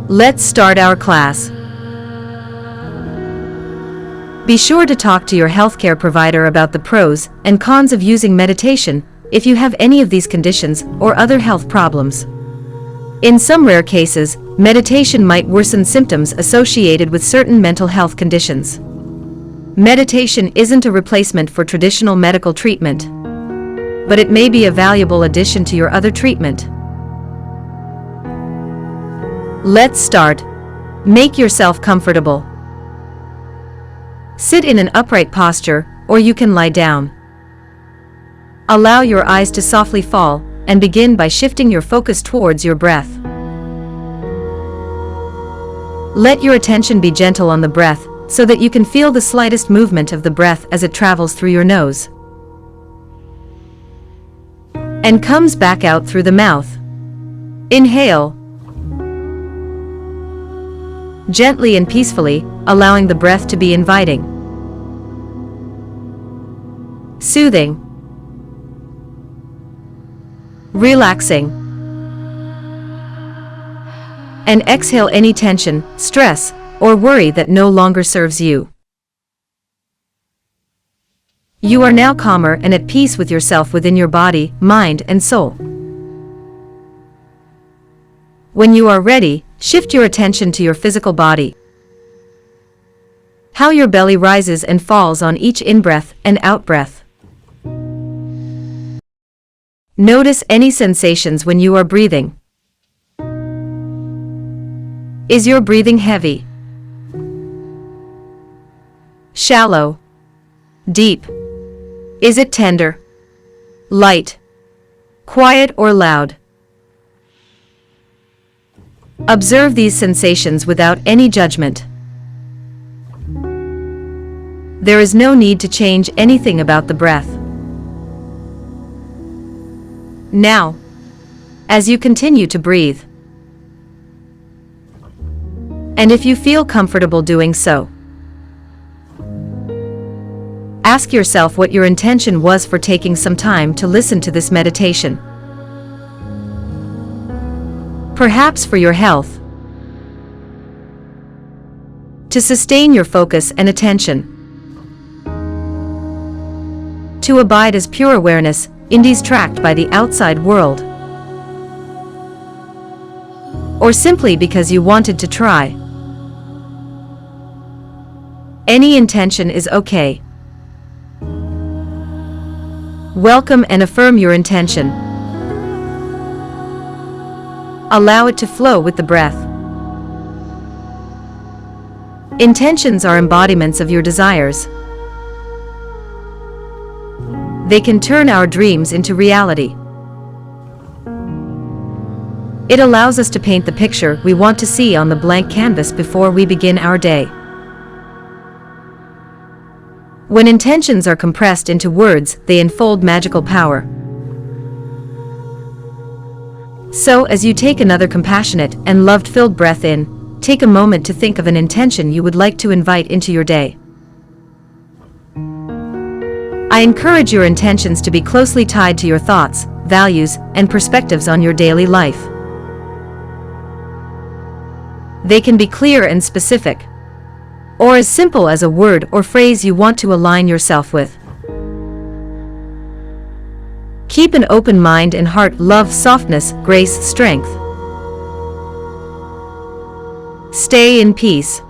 Let's start our class. Be sure to talk to your healthcare provider about the pros and cons of using meditation if you have any of these conditions or other health problems. In some rare cases, meditation might worsen symptoms associated with certain mental health conditions. Meditation isn't a replacement for traditional medical treatment, but it may be a valuable addition to your other treatment. Let's start. Make yourself comfortable. Sit in an upright posture, or you can lie down. Allow your eyes to softly fall, and begin by shifting your focus towards your breath. Let your attention be gentle on the breath, so that you can feel the slightest movement of the breath as it travels through your nose and comes back out through the mouth. Inhale gently and peacefully, allowing the breath to be inviting, soothing, relaxing, and exhale any tension, stress, or worry that no longer serves you. You are now calmer and at peace with yourself within your body, mind, and soul. When you are ready, shift your attention to your physical body. How your belly rises and falls on each in-breath and out-breath. Notice any sensations when you are breathing. Is your breathing heavy? Shallow? Deep? Is it tender? Light? Quiet or loud? Observe these sensations without any judgment. There is no need to change anything about the breath. Now, as you continue to breathe, and if you feel comfortable doing so, ask yourself what your intention was for taking some time to listen to this meditation. Perhaps for your health, to sustain your focus and attention, to abide as pure awareness, undistracted by the outside world, or simply because you wanted to try. Any intention is okay. Welcome and affirm your intention. Allow it to flow with the breath. Intentions are embodiments of your desires. They can turn our dreams into reality. It allows us to paint the picture we want to see on the blank canvas before we begin our day. When intentions are compressed into words, they unfold magical power. So, as you take another compassionate and love-filled breath in, take a moment to think of an intention you would like to invite into your day. I encourage your intentions to be closely tied to your thoughts, values, and perspectives on your daily life. They can be clear and specific, or as simple as a word or phrase you want to align yourself with. Keep an open mind and heart. Love, softness, grace, strength. Stay in peace.